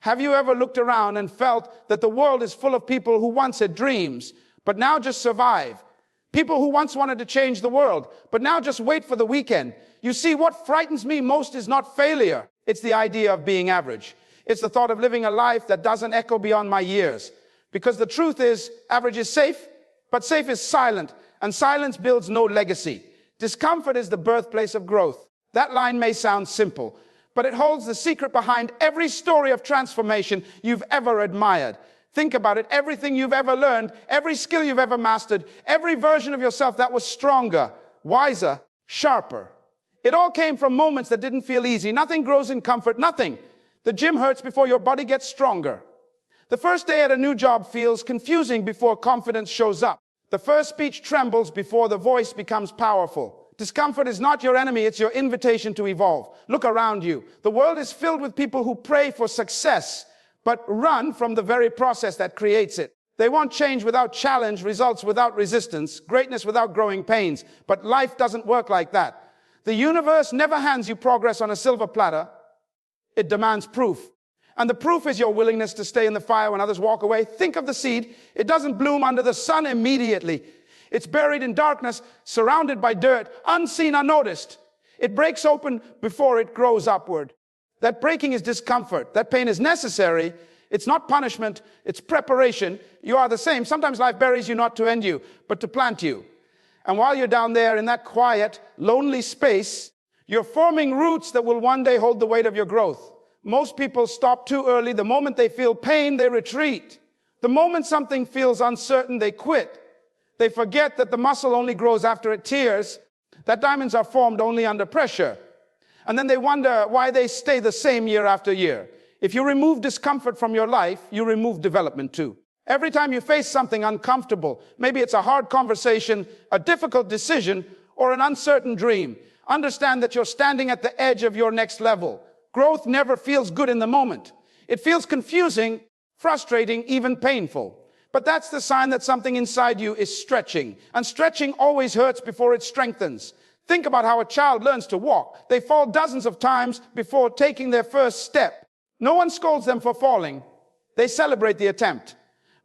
Have you ever looked around and felt that the world is full of people who once had dreams, but now just survive? People who once wanted to change the world, but now just wait for the weekend. You see, what frightens me most is not failure. It's the idea of being average. It's the thought of living a life that doesn't echo beyond my years. Because the truth is, average is safe, but safe is silent, and silence builds no legacy. Discomfort is the birthplace of growth. That line may sound simple, but it holds the secret behind every story of transformation you've ever admired. Think about it. Everything you've ever learned, every skill you've ever mastered, every version of yourself that was stronger, wiser, sharper. It all came from moments that didn't feel easy. Nothing grows in comfort, nothing. The gym hurts before your body gets stronger. The first day at a new job feels confusing before confidence shows up. The first speech trembles before the voice becomes powerful. Discomfort is not your enemy, it's your invitation to evolve. Look around you. The world is filled with people who pray for success, but run from the very process that creates it. They want change without challenge, results without resistance, greatness without growing pains. But life doesn't work like that. The universe never hands you progress on a silver platter. It demands proof. And the proof is your willingness to stay in the fire when others walk away. Think of the seed. It doesn't bloom under the sun immediately. It's buried in darkness, surrounded by dirt, unseen, unnoticed. It breaks open before it grows upward. That breaking is discomfort. That pain is necessary. It's not punishment. It's preparation. You are the same. Sometimes life buries you not to end you, but to plant you. And while you're down there in that quiet, lonely space, you're forming roots that will one day hold the weight of your growth. Most people stop too early. The moment they feel pain, they retreat. The moment something feels uncertain, they quit. They forget that the muscle only grows after it tears, that diamonds are formed only under pressure. And then they wonder why they stay the same year after year. If you remove discomfort from your life, you remove development too. Every time you face something uncomfortable, maybe it's a hard conversation, a difficult decision, or an uncertain dream, understand that you're standing at the edge of your next level. Growth never feels good in the moment. It feels confusing, frustrating, even painful. But that's the sign that something inside you is stretching. And stretching always hurts before it strengthens. Think about how a child learns to walk. They fall dozens of times before taking their first step. No one scolds them for falling. They celebrate the attempt.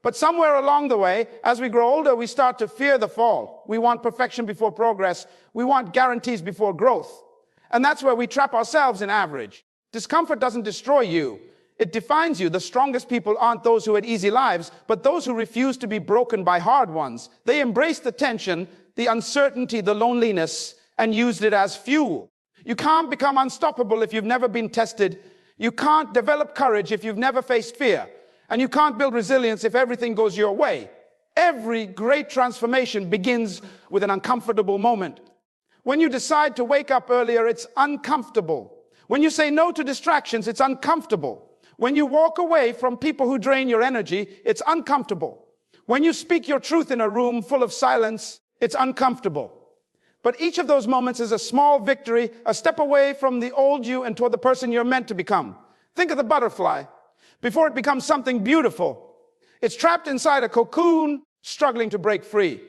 But somewhere along the way, as we grow older, we start to fear the fall. We want perfection before progress. We want guarantees before growth. And that's where we trap ourselves in average. Discomfort doesn't destroy you. It defines you. The strongest people aren't those who had easy lives, but those who refuse to be broken by hard ones. They embraced the tension, the uncertainty, the loneliness, and used it as fuel. You can't become unstoppable if you've never been tested. You can't develop courage if you've never faced fear. And you can't build resilience if everything goes your way. Every great transformation begins with an uncomfortable moment. When you decide to wake up earlier, it's uncomfortable. When you say no to distractions, it's uncomfortable. When you walk away from people who drain your energy, it's uncomfortable. When you speak your truth in a room full of silence, it's uncomfortable. But each of those moments is a small victory, a step away from the old you and toward the person you're meant to become. Think of the butterfly. Before it becomes something beautiful, it's trapped inside a cocoon, struggling to break free.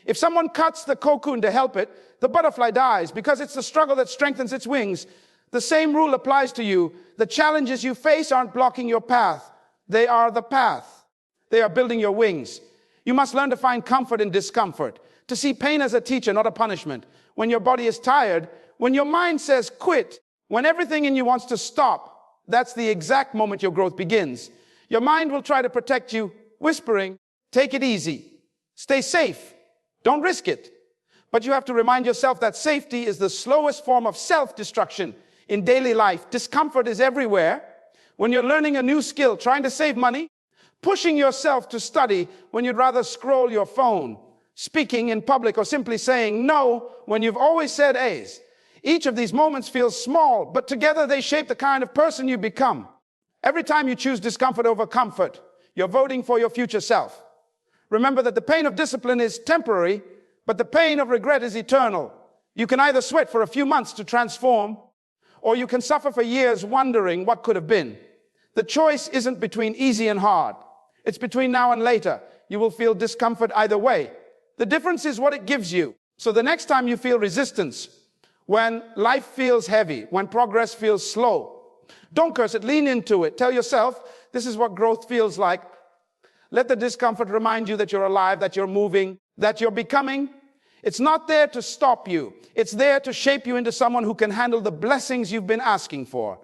If someone cuts the cocoon to help it, the butterfly dies because it's the struggle that strengthens its wings. The same rule applies to you. The challenges you face aren't blocking your path. They are the path. They are building your wings. You must learn to find comfort in discomfort, to see pain as a teacher, not a punishment. When your body is tired, when your mind says quit, when everything in you wants to stop, that's the exact moment your growth begins. Your mind will try to protect you, whispering, take it easy, stay safe, don't risk it. But you have to remind yourself that safety is the slowest form of self-destruction. In daily life, discomfort is everywhere. When you're learning a new skill, trying to save money, pushing yourself to study when you'd rather scroll your phone, speaking in public, or simply saying no when you've always said A's. Each of these moments feels small, but together they shape the kind of person you become. Every time you choose discomfort over comfort, you're voting for your future self. Remember that the pain of discipline is temporary, but the pain of regret is eternal. You can either sweat for a few months to transform, or you can suffer for years wondering what could have been. The choice isn't between easy and hard. It's between now and later. You will feel discomfort either way. The difference is what it gives you. So the next time you feel resistance, when life feels heavy, when progress feels slow, don't curse it, lean into it. Tell yourself, This is what growth feels like. Let the discomfort remind you that you're alive, that you're moving, that you're becoming. It's not there to stop you. It's there to shape you into someone who can handle the blessings you've been asking for.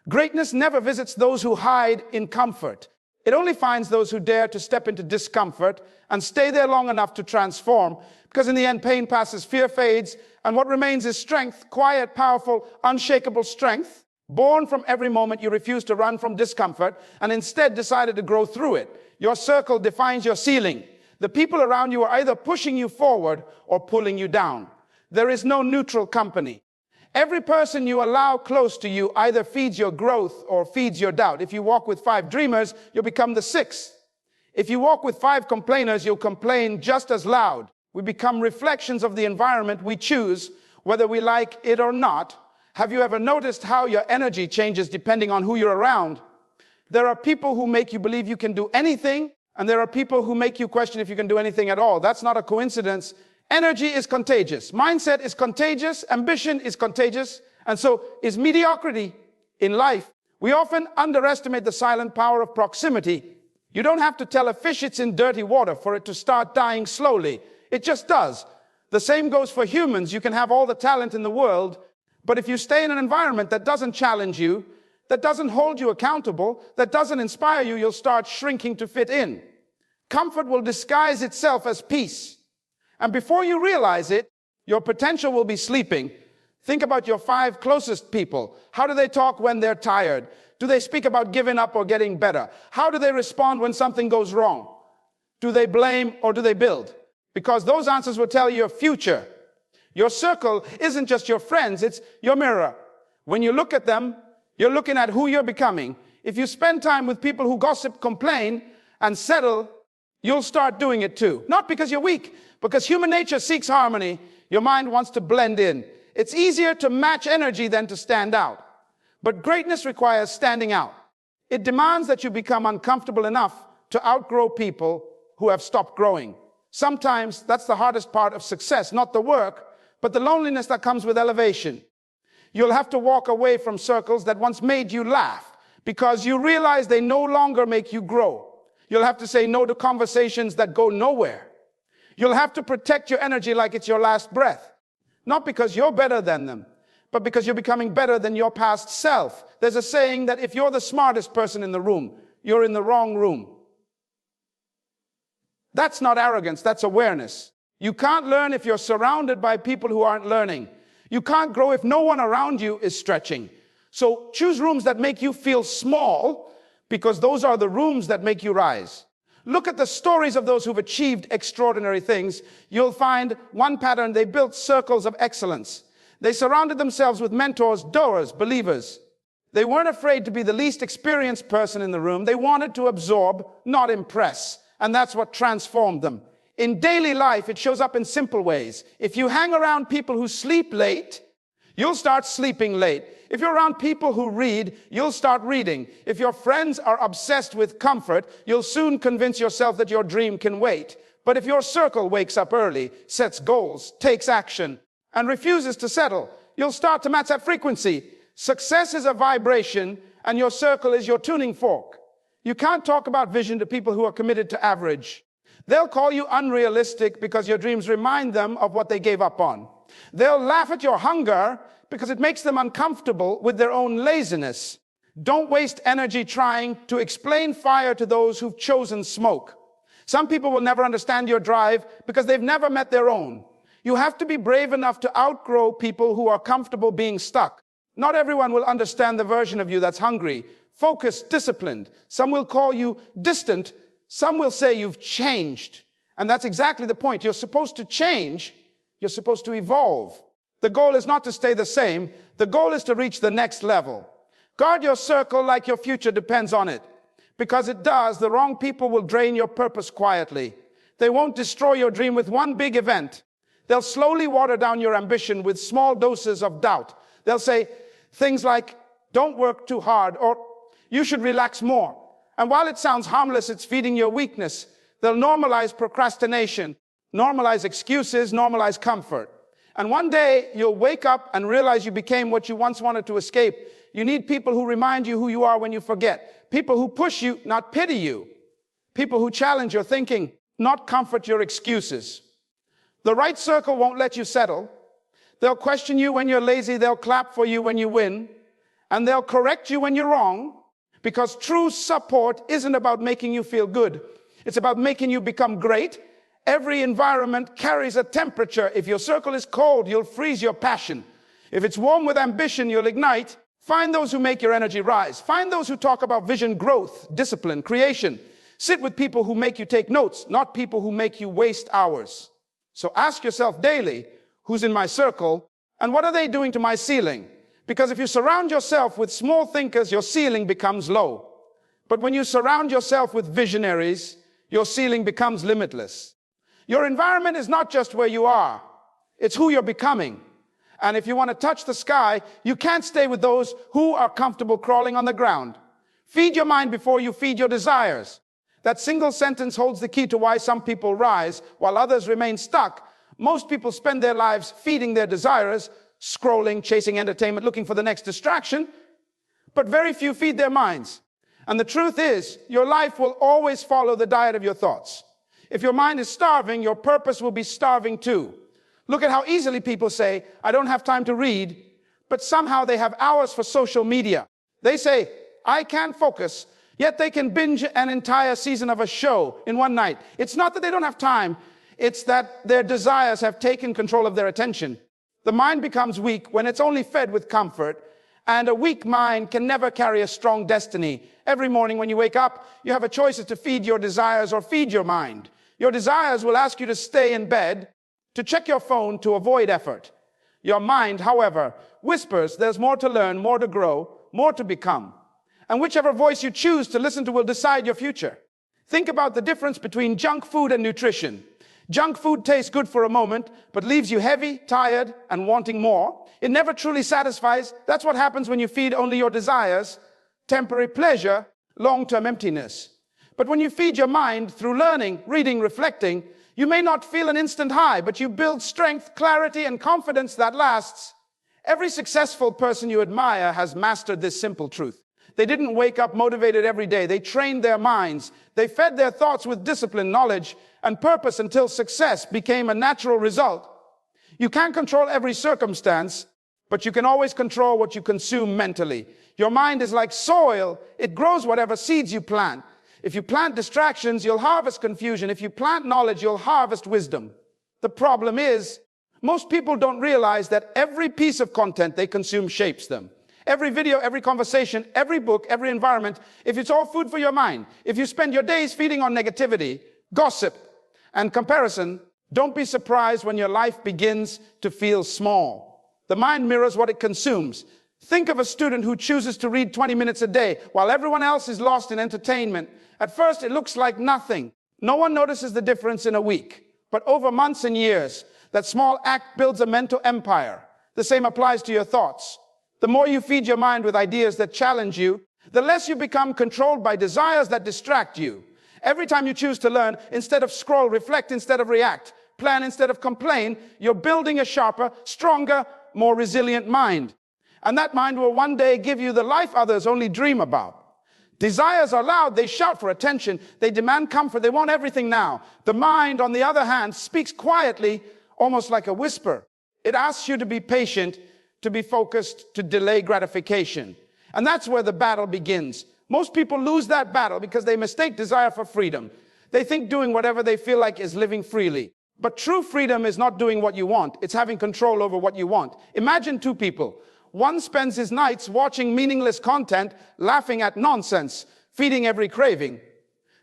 Greatness never visits those who hide in comfort. It only finds those who dare to step into discomfort and stay there long enough to transform, because in the end, pain passes, fear fades, and what remains is strength, quiet, powerful, unshakable strength, born from every moment you refuse to run from discomfort and instead decided to grow through it. Your circle defines your ceiling. The people around you are either pushing you forward or pulling you down. There is no neutral company. Every person you allow close to you either feeds your growth or feeds your doubt. If you walk with 5 dreamers, you'll become the 6th. If you walk with 5 complainers, you'll complain just as loud. We become reflections of the environment we choose, whether we like it or not. Have you ever noticed how your energy changes depending on who you're around? There are people who make you believe you can do anything, and there are people who make you question if you can do anything at all. That's not a coincidence. Energy is contagious. Mindset is contagious. Ambition is contagious. And so is mediocrity in life. We often underestimate the silent power of proximity. You don't have to tell a fish it's in dirty water for it to start dying slowly. It just does. The same goes for humans. You can have all the talent in the world, but if you stay in an environment that doesn't challenge you, that doesn't hold you accountable, that doesn't inspire you, you'll start shrinking to fit in. Comfort will disguise itself as peace. And before you realize it, your potential will be sleeping. Think about your 5 closest people. How do they talk when they're tired? Do they speak about giving up or getting better? How do they respond when something goes wrong? Do they blame or do they build? Because those answers will tell you your future. Your circle isn't just your friends, it's your mirror. When you look at them, you're looking at who you're becoming. If you spend time with people who gossip, complain, and settle, you'll start doing it too. Not because you're weak, because human nature seeks harmony. Your mind wants to blend in. It's easier to match energy than to stand out. But greatness requires standing out. It demands that you become uncomfortable enough to outgrow people who have stopped growing. Sometimes that's the hardest part of success, not the work, but the loneliness that comes with elevation. You'll have to walk away from circles that once made you laugh because you realize they no longer make you grow. You'll have to say no to conversations that go nowhere. You'll have to protect your energy like it's your last breath. Not because you're better than them, but because you're becoming better than your past self. There's a saying that if you're the smartest person in the room, you're in the wrong room. That's not arrogance, that's awareness. You can't learn if you're surrounded by people who aren't learning. You can't grow if no one around you is stretching. So choose rooms that make you feel small, because those are the rooms that make you rise. Look at the stories of those who've achieved extraordinary things. You'll find one pattern: they built circles of excellence. They surrounded themselves with mentors, doers, believers. They weren't afraid to be the least experienced person in the room. They wanted to absorb, not impress. And that's what transformed them. In daily life, it shows up in simple ways. If you hang around people who sleep late, you'll start sleeping late. If you're around people who read, you'll start reading. If your friends are obsessed with comfort, you'll soon convince yourself that your dream can wait. But if your circle wakes up early, sets goals, takes action, and refuses to settle, you'll start to match that frequency. Success is a vibration, and your circle is your tuning fork. You can't talk about vision to people who are committed to average. They'll call you unrealistic because your dreams remind them of what they gave up on. They'll laugh at your hunger because it makes them uncomfortable with their own laziness. Don't waste energy trying to explain fire to those who've chosen smoke. Some people will never understand your drive because they've never met their own. You have to be brave enough to outgrow people who are comfortable being stuck. Not everyone will understand the version of you that's hungry, focused, disciplined. Some will call you distant. Some will say you've changed. And that's exactly the point. You're supposed to change. You're supposed to evolve. The goal is not to stay the same. The goal is to reach the next level. Guard your circle like your future depends on it. Because it does, the wrong people will drain your purpose quietly. They won't destroy your dream with one big event. They'll slowly water down your ambition with small doses of doubt. They'll say things like, don't work too hard, or you should relax more. And while it sounds harmless, it's feeding your weakness. They'll normalize procrastination, normalize excuses, normalize comfort. And one day you'll wake up and realize you became what you once wanted to escape. You need people who remind you who you are when you forget. People who push you, not pity you. People who challenge your thinking, not comfort your excuses. The right circle won't let you settle. They'll question you when you're lazy. They'll clap for you when you win. And they'll correct you when you're wrong. Because true support isn't about making you feel good. It's about making you become great. Every environment carries a temperature. If your circle is cold, you'll freeze your passion. If it's warm with ambition, you'll ignite. Find those who make your energy rise. Find those who talk about vision, growth, discipline, creation. Sit with people who make you take notes, not people who make you waste hours. So ask yourself daily, who's in my circle and what are they doing to my ceiling? Because if you surround yourself with small thinkers, your ceiling becomes low. But when you surround yourself with visionaries, your ceiling becomes limitless. Your environment is not just where you are, it's who you're becoming. And if you want to touch the sky, you can't stay with those who are comfortable crawling on the ground. Feed your mind before you feed your desires. That single sentence holds the key to why some people rise while others remain stuck. Most people spend their lives feeding their desires, scrolling, chasing entertainment, looking for the next distraction, but very few feed their minds. And the truth is, your life will always follow the diet of your thoughts. If your mind is starving, your purpose will be starving too. Look at how easily people say, I don't have time to read, but somehow they have hours for social media. They say, I can't focus, yet they can binge an entire season of a show in one night. It's not that they don't have time, it's that their desires have taken control of their attention. The mind becomes weak when it's only fed with comfort, and a weak mind can never carry a strong destiny. Every morning when you wake up, you have a choice to feed your desires or feed your mind. Your desires will ask you to stay in bed, to check your phone, to avoid effort. Your mind, however, whispers there's more to learn, more to grow, more to become. And whichever voice you choose to listen to will decide your future. Think about the difference between junk food and nutrition. Junk food tastes good for a moment, but leaves you heavy, tired, and wanting more. It never truly satisfies. That's what happens when you feed only your desires. Temporary pleasure, long-term emptiness. But when you feed your mind through learning, reading, reflecting, you may not feel an instant high, but you build strength, clarity, and confidence that lasts. Every successful person you admire has mastered this simple truth. They didn't wake up motivated every day. They trained their minds. They fed their thoughts with discipline, knowledge, and purpose until success became a natural result. You can't control every circumstance, but you can always control what you consume mentally. Your mind is like soil. It grows whatever seeds you plant. If you plant distractions, you'll harvest confusion. If you plant knowledge, you'll harvest wisdom. The problem is, most people don't realize that every piece of content they consume shapes them. Every video, every conversation, every book, every environment, if it's all food for your mind, if you spend your days feeding on negativity, gossip, and comparison, don't be surprised when your life begins to feel small. The mind mirrors what it consumes. Think of a student who chooses to read 20 minutes a day while everyone else is lost in entertainment. At first, it looks like nothing. No one notices the difference in a week. But over months and years, that small act builds a mental empire. The same applies to your thoughts. The more you feed your mind with ideas that challenge you, the less you become controlled by desires that distract you. Every time you choose to learn, instead of scroll, reflect instead of react, plan instead of complain, you're building a sharper, stronger, more resilient mind. And that mind will one day give you the life others only dream about. Desires are loud, they shout for attention, they demand comfort, they want everything now. The mind, on the other hand, speaks quietly, almost like a whisper. It asks you to be patient, to be focused, to delay gratification. And that's where the battle begins. Most people lose that battle because they mistake desire for freedom. They think doing whatever they feel like is living freely. But true freedom is not doing what you want, it's having control over what you want. Imagine two people. One spends his nights watching meaningless content, laughing at nonsense, feeding every craving.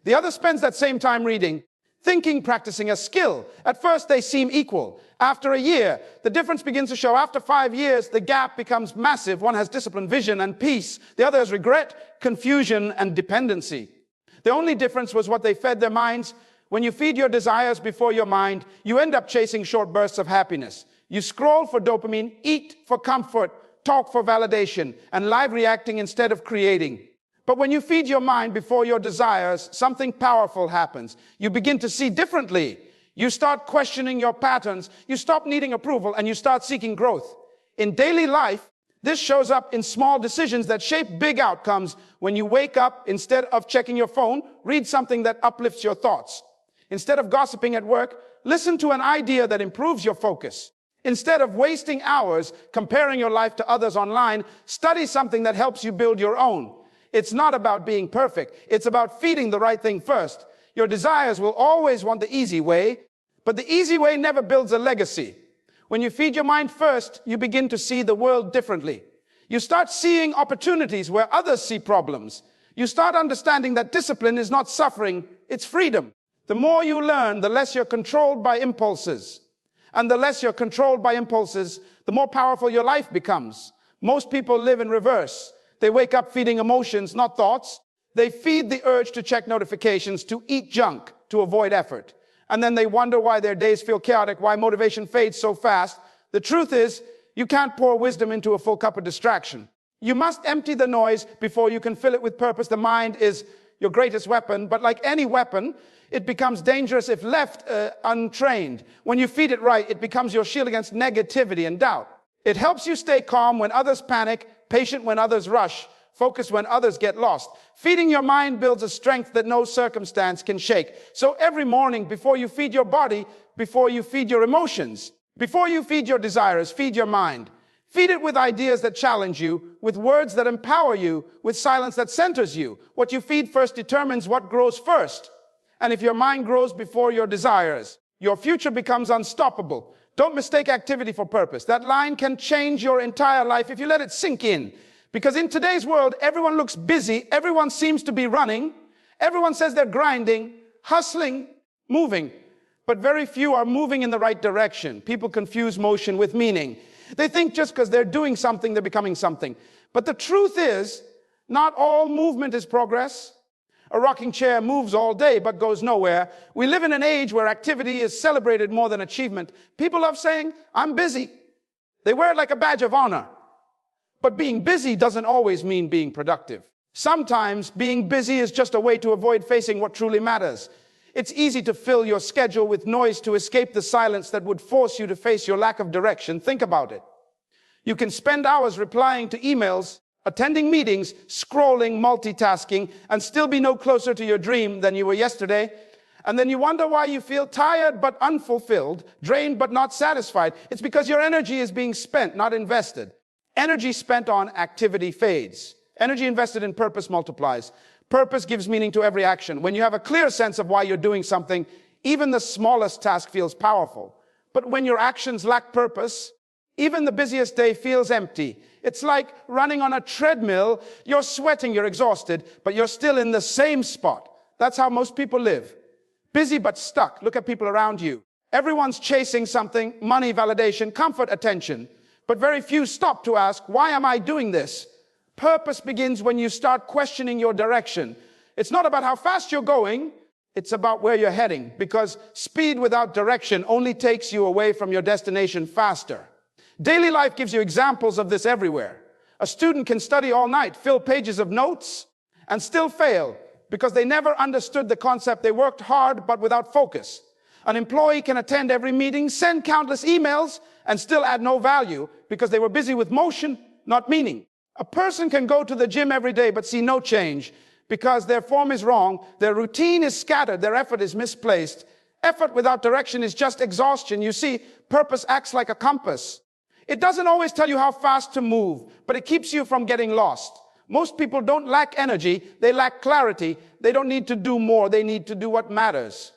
The other spends that same time reading, thinking, practicing a skill. At first, they seem equal. After a year, the difference begins to show. After 5 years, the gap becomes massive. One has discipline, vision, and peace. The other has regret, confusion, and dependency. The only difference was what they fed their minds. When you feed your desires before your mind, you end up chasing short bursts of happiness. You scroll for dopamine, eat for comfort, talk for validation, and live reacting instead of creating. But when you feed your mind before your desires, something powerful happens. You begin to see differently. You start questioning your patterns. You stop needing approval and you start seeking growth. In daily life, This shows up in small decisions that shape big outcomes. When you wake up, instead of checking your phone, read something that uplifts your thoughts. Instead of gossiping at work, listen to an idea that improves your focus. Instead of wasting hours comparing your life to others online, study something that helps you build your own. It's not about being perfect. It's about feeding the right thing first. Your desires will always want the easy way, but the easy way never builds a legacy. When you feed your mind first, you begin to see the world differently. You start seeing opportunities where others see problems. You start understanding that discipline is not suffering, it's freedom. The more you learn, the less you're controlled by impulses. And the less you're controlled by impulses, the more powerful your life becomes. Most people live in reverse. They wake up feeding emotions, not thoughts. They feed the urge to check notifications, to eat junk, to avoid effort. And then they wonder why their days feel chaotic, why motivation fades so fast. The truth is, you can't pour wisdom into a full cup of distraction. You must empty the noise before you can fill it with purpose. The mind is your greatest weapon, but like any weapon, it becomes dangerous if left untrained. When you feed it right, it becomes your shield against negativity and doubt. It helps you stay calm when others panic, patient when others rush, focused when others get lost. Feeding your mind builds a strength that no circumstance can shake. So every morning, before you feed your body, before you feed your emotions, before you feed your desires, feed your mind. Feed it with ideas that challenge you, with words that empower you, with silence that centers you. What you feed first determines what grows first. And if your mind grows before your desires, your future becomes unstoppable. Don't mistake activity for purpose. That line can change your entire life if you let it sink in. Because in today's world, everyone looks busy, everyone seems to be running, everyone says they're grinding, hustling, moving, but very few are moving in the right direction. People confuse motion with meaning. They think just because they're doing something, they're becoming something. But the truth is, not all movement is progress. A rocking chair moves all day but goes nowhere. We live in an age where activity is celebrated more than achievement. People love saying, I'm busy. They wear it like a badge of honor. But being busy doesn't always mean being productive. Sometimes being busy is just a way to avoid facing what truly matters. It's easy to fill your schedule with noise to escape the silence that would force you to face your lack of direction. Think about it. You can spend hours replying to emails, attending meetings, scrolling, multitasking, and still be no closer to your dream than you were yesterday. And then you wonder why you feel tired but unfulfilled, drained but not satisfied. It's because your energy is being spent, not invested. Energy spent on activity fades. Energy invested in purpose multiplies. Purpose gives meaning to every action. When you have a clear sense of why you're doing something, even the smallest task feels powerful. But when your actions lack purpose, even the busiest day feels empty. It's like running on a treadmill. You're sweating, you're exhausted, but you're still in the same spot. That's how most people live. Busy but stuck. Look at people around you. Everyone's chasing something: money, validation, comfort, attention. But very few stop to ask, why am I doing this? Purpose begins when you start questioning your direction. It's not about how fast you're going, it's about where you're heading, because speed without direction only takes you away from your destination faster. Daily life gives you examples of this everywhere. A student can study all night, fill pages of notes, and still fail because they never understood the concept. They worked hard but without focus. An employee can attend every meeting, send countless emails, and still add no value because they were busy with motion, not meaning. A person can go to the gym every day but see no change because their form is wrong, their routine is scattered, their effort is misplaced. Effort without direction is just exhaustion. You see, purpose acts like a compass. It doesn't always tell you how fast to move, but it keeps you from getting lost. Most people don't lack energy, they lack clarity. They don't need to do more, they need to do what matters.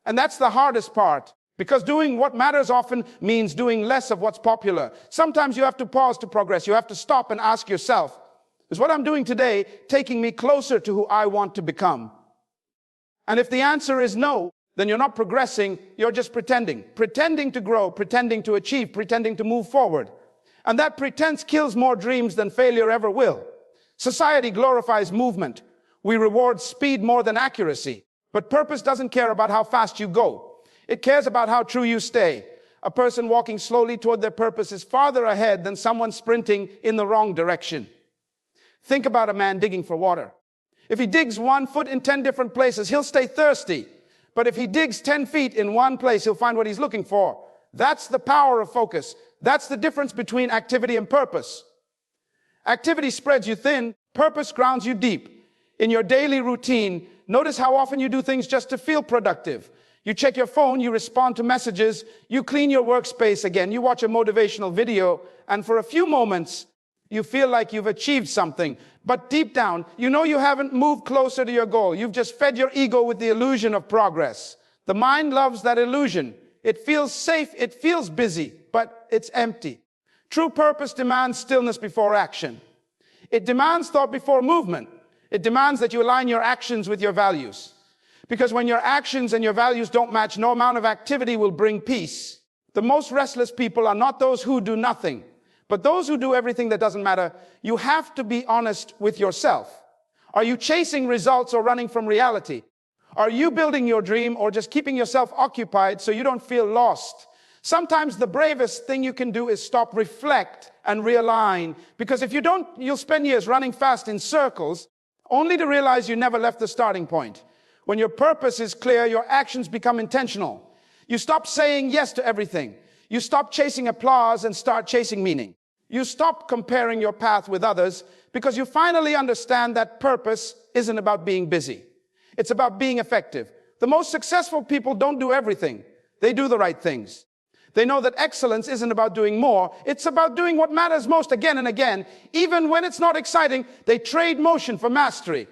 And that's the hardest part, because doing what matters often means doing less of what's popular. Sometimes you have to pause to progress. You have to stop and ask yourself, is what I'm doing today taking me closer to who I want to become? And if the answer is no, then you're not progressing, you're just pretending. Pretending to grow, pretending to achieve, pretending to move forward. And that pretense kills more dreams than failure ever will. Society glorifies movement. We reward speed more than accuracy. But purpose doesn't care about how fast you go. It cares about how true you stay. A person walking slowly toward their purpose is farther ahead than someone sprinting in the wrong direction. Think about a man digging for water. If he digs 1 foot in 10 different places, he'll stay thirsty. But if he digs 10 feet in one place, he'll find what he's looking for. That's the power of focus. That's the difference between activity and purpose. Activity spreads you thin. Purpose grounds you deep. In your daily routine, notice how often you do things just to feel productive. You check your phone, you respond to messages, you clean your workspace again, you watch a motivational video, and for a few moments, you feel like you've achieved something. But deep down, you know you haven't moved closer to your goal. You've just fed your ego with the illusion of progress. The mind loves that illusion. It feels safe, it feels busy, but it's empty. True purpose demands stillness before action. It demands thought before movement. It demands that you align your actions with your values. Because when your actions and your values don't match, no amount of activity will bring peace. The most restless people are not those who do nothing, but those who do everything that doesn't matter. You have to be honest with yourself. Are you chasing results or running from reality? Are you building your dream or just keeping yourself occupied so you don't feel lost? Sometimes the bravest thing you can do is stop, reflect, and realign. Because if you don't, you'll spend years running fast in circles, only to realize you never left the starting point. When your purpose is clear, your actions become intentional. You stop saying yes to everything. You stop chasing applause and start chasing meaning. You stop comparing your path with others because you finally understand that purpose isn't about being busy. It's about being effective. The most successful people don't do everything. They do the right things. They know that excellence isn't about doing more. It's about doing what matters most again and again. Even when it's not exciting, they trade motion for mastery.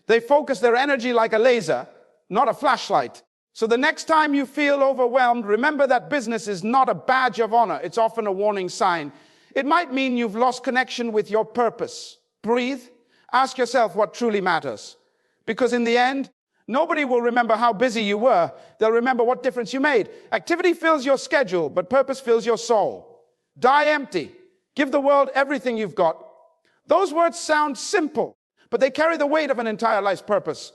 They focus their energy like a laser, not a flashlight. So the next time you feel overwhelmed, remember that business is not a badge of honor. It's often a warning sign. It might mean you've lost connection with your purpose. Breathe. Ask yourself what truly matters. Because in the end, nobody will remember how busy you were. They'll remember what difference you made. Activity fills your schedule, but purpose fills your soul. Die empty. Give the world everything you've got. Those words sound simple, but they carry the weight of an entire life's purpose.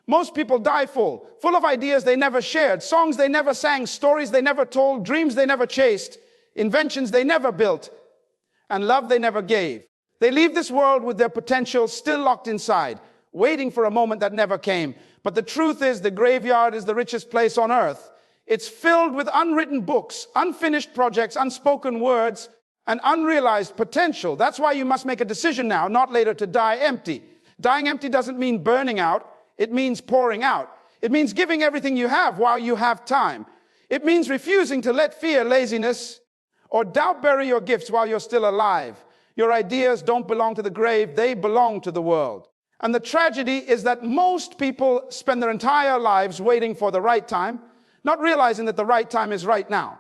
Most people die full of ideas they never shared, songs they never sang, stories they never told, dreams they never chased, inventions they never built, and love they never gave. They leave this world with their potential still locked inside, waiting for a moment that never came. But the truth is, the graveyard is the richest place on earth. It's filled with unwritten books, unfinished projects, unspoken words, and unrealized potential. That's why you must make a decision now, not later, to die empty. Dying empty doesn't mean burning out. It means pouring out. It means giving everything you have while you have time. It means refusing to let fear, laziness, or doubt bury your gifts while you're still alive. Your ideas don't belong to the grave. They belong to the world. And the tragedy is that most people spend their entire lives waiting for the right time, not realizing that the right time is right now.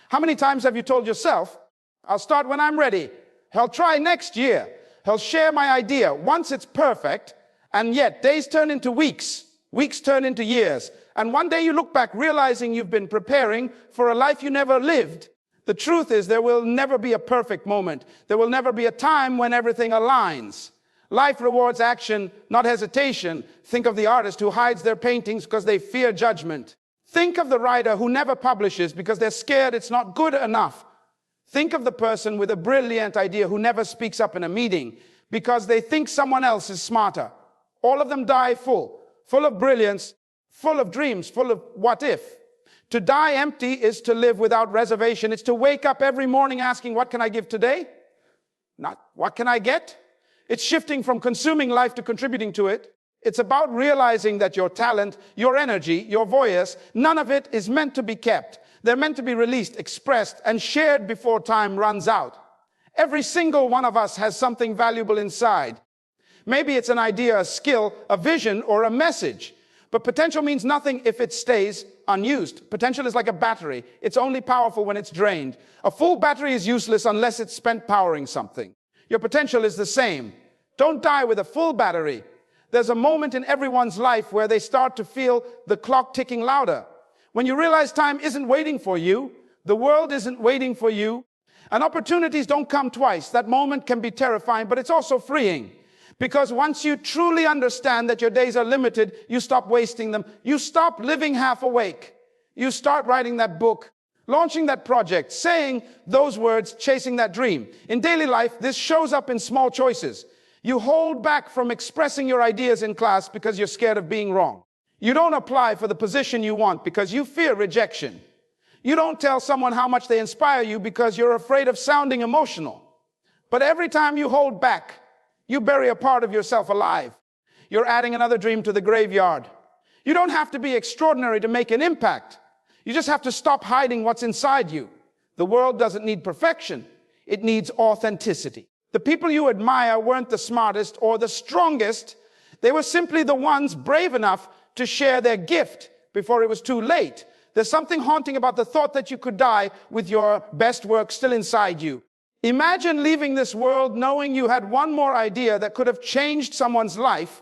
How many times have you told yourself, I'll start when I'm ready. I'll try next year. I'll share my idea once it's perfect. And yet days turn into weeks. Weeks turn into years. And one day you look back realizing you've been preparing for a life you never lived. The truth is there will never be a perfect moment. There will never be a time when everything aligns. Life rewards action, not hesitation. Think of the artist who hides their paintings because they fear judgment. Think of the writer who never publishes because they're scared it's not good enough. Think of the person with a brilliant idea who never speaks up in a meeting because they think someone else is smarter. All of them die full of brilliance, full of dreams, full of what if. To die empty is to live without reservation. It's to wake up every morning asking, what can I give today? Not what can I get? It's shifting from consuming life to contributing to it. It's about realizing that your talent, your energy, your voice, none of it is meant to be kept. They're meant to be released, expressed, and shared before time runs out. Every single one of us has something valuable inside. Maybe it's an idea, a skill, a vision, or a message. But potential means nothing if it stays unused. Potential is like a battery. It's only powerful when it's drained. A full battery is useless unless it's spent powering something. Your potential is the same. Don't die with a full battery. There's a moment in everyone's life where they start to feel the clock ticking louder. When you realize time isn't waiting for you, the world isn't waiting for you, and opportunities don't come twice. That moment can be terrifying, but it's also freeing. Because once you truly understand that your days are limited, you stop wasting them. You stop living half awake. You start writing that book, launching that project, saying those words, chasing that dream. In daily life, this shows up in small choices. You hold back from expressing your ideas in class because you're scared of being wrong. You don't apply for the position you want because you fear rejection. You don't tell someone how much they inspire you because you're afraid of sounding emotional. But every time you hold back, you bury a part of yourself alive. You're adding another dream to the graveyard. You don't have to be extraordinary to make an impact. You just have to stop hiding what's inside you. The world doesn't need perfection. It needs authenticity. The people you admire weren't the smartest or the strongest. They were simply the ones brave enough to share their gift before it was too late. There's something haunting about the thought that you could die with your best work still inside you. Imagine leaving this world knowing you had one more idea that could have changed someone's life,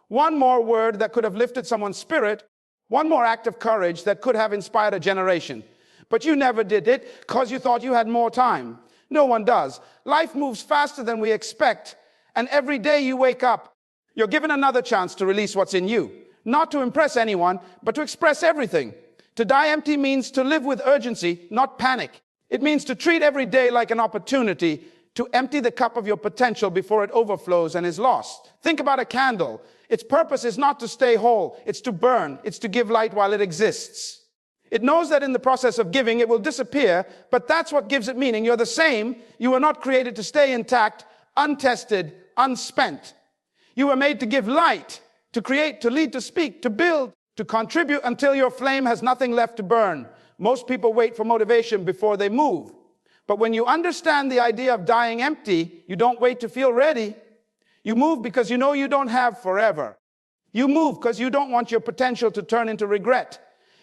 one more word that could have lifted someone's spirit, one more act of courage that could have inspired a generation. But you never did it because you thought you had more time. No one does. Life moves faster than we expect, and every day you wake up, you're given another chance to release what's in you. Not to impress anyone, but to express everything. To die empty means to live with urgency, not panic. It means to treat every day like an opportunity to empty the cup of your potential before it overflows and is lost. Think about a candle. Its purpose is not to stay whole. It's to burn. It's to give light while it exists. It knows that in the process of giving, it will disappear, but that's what gives it meaning. You're the same. You were not created to stay intact, untested, unspent. You were made to give light, to create, to lead, to speak, to build, to contribute until your flame has nothing left to burn. Most people wait for motivation before they move. But when you understand the idea of dying empty, you don't wait to feel ready. You move because you know you don't have forever. You move because you don't want your potential to turn into regret.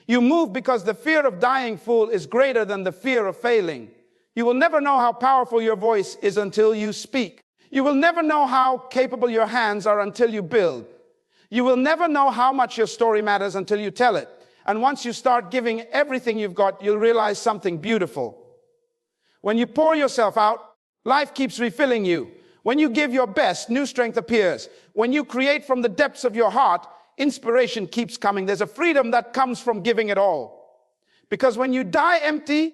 You move because the fear of dying full is greater than the fear of failing. You will never know how powerful your voice is until you speak. You will never know how capable your hands are until you build. You will never know how much your story matters until you tell it. And once you start giving everything you've got, you'll realize something beautiful. When you pour yourself out, life keeps refilling you. When you give your best, new strength appears. When you create from the depths of your heart, inspiration keeps coming. There's a freedom that comes from giving it all. Because when you die empty,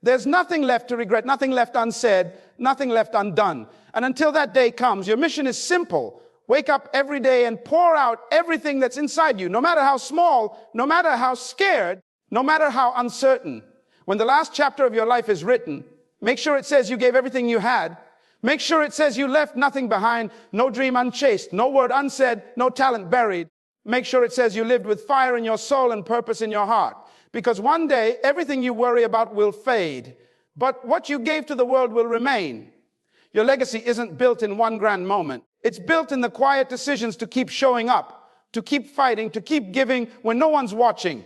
there's nothing left to regret, nothing left unsaid, nothing left undone. And until that day comes, your mission is simple. Wake up every day and pour out everything that's inside you, no matter how small, no matter how scared, no matter how uncertain. When the last chapter of your life is written, make sure it says you gave everything you had. Make sure it says you left nothing behind, no dream unchased, no word unsaid, no talent buried. Make sure it says you lived with fire in your soul and purpose in your heart. Because one day, everything you worry about will fade. But what you gave to the world will remain. Your legacy isn't built in one grand moment. It's built in the quiet decisions to keep showing up, to keep fighting, to keep giving when no one's watching.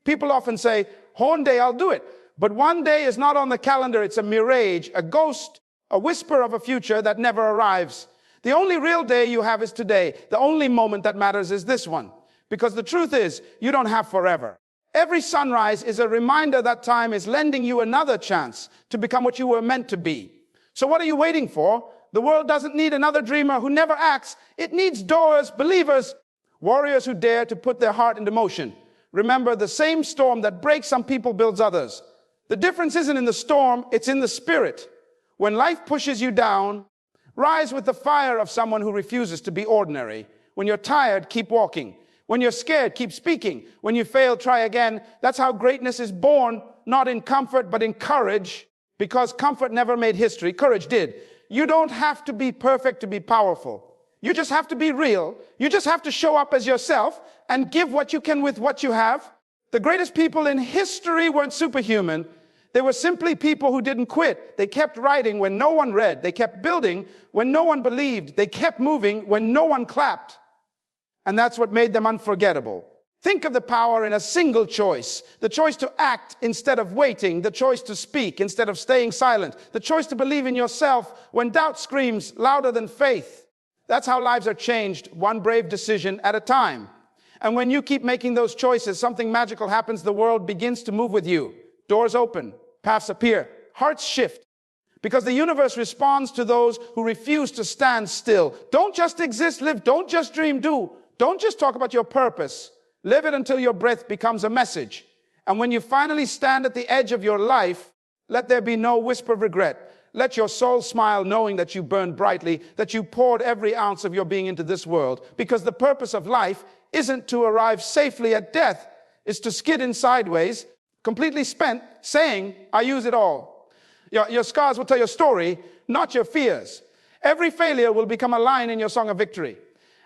People often say, one day I'll do it. But one day is not on the calendar. It's a mirage, a ghost, a whisper of a future that never arrives. The only real day you have is today. The only moment that matters is this one. Because the truth is, you don't have forever. Every sunrise is a reminder that time is lending you another chance to become what you were meant to be. So what are you waiting for? The world doesn't need another dreamer who never acts. It needs doers, believers, warriors who dare to put their heart into motion. Remember, the same storm that breaks some people builds others. The difference isn't in the storm, it's in the spirit. When life pushes you down, rise with the fire of someone who refuses to be ordinary. When you're tired, keep walking. When you're scared, keep speaking. When you fail, try again. That's how greatness is born, not in comfort, but in courage. Because comfort never made history, courage did. You don't have to be perfect to be powerful. You just have to be real. You just have to show up as yourself and give what you can with what you have. The greatest people in history weren't superhuman. They were simply people who didn't quit. They kept writing when no one read. They kept building when no one believed. They kept moving when no one clapped. And that's what made them unforgettable. Think of the power in a single choice. The choice to act instead of waiting. The choice to speak instead of staying silent. The choice to believe in yourself when doubt screams louder than faith. That's how lives are changed, one brave decision at a time. And when you keep making those choices, something magical happens. The world begins to move with you. Doors open, paths appear, hearts shift. Because the universe responds to those who refuse to stand still. Don't just exist, live. Don't just dream, do. Don't just talk about your purpose. Live it until your breath becomes a message. And when you finally stand at the edge of your life, let there be no whisper of regret. Let your soul smile knowing that you burned brightly, that you poured every ounce of your being into this world. Because the purpose of life isn't to arrive safely at death. It's to skid in sideways, completely spent, saying, I use it all. Your scars will tell your story, not your fears. Every failure will become a line in your song of victory.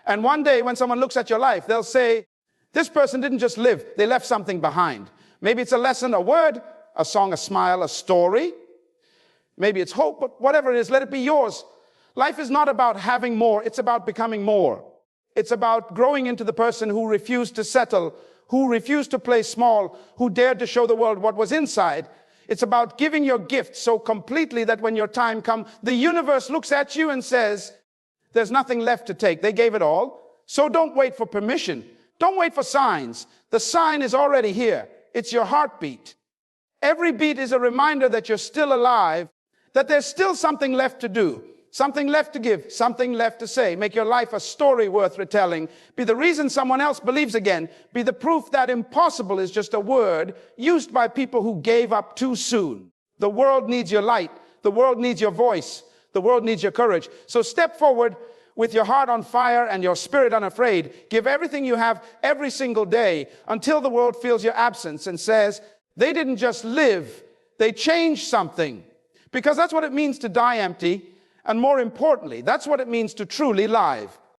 And one day when someone looks at your life, they'll say, this person didn't just live, they left something behind. Maybe it's a lesson, a word, a song, a smile, a story. Maybe it's hope, but whatever it is, let it be yours. Life is not about having more, it's about becoming more. It's about growing into the person who refused to settle, who refused to play small, who dared to show the world what was inside. It's about giving your gift so completely that when your time comes, the universe looks at you and says, there's nothing left to take. They gave it all. So don't wait for permission. Don't wait for signs. The sign is already here. It's your heartbeat. Every beat is a reminder that you're still alive, that there's still something left to do, something left to give, something left to say. Make your life a story worth retelling. Be the reason someone else believes again. Be the proof that impossible is just a word used by people who gave up too soon. The world needs your light. The world needs your voice. The world needs your courage. So step forward with your heart on fire and your spirit unafraid. Give everything you have every single day until the world feels your absence and says, they didn't just live, they changed something. Because that's what it means to die empty. And more importantly, that's what it means to truly live.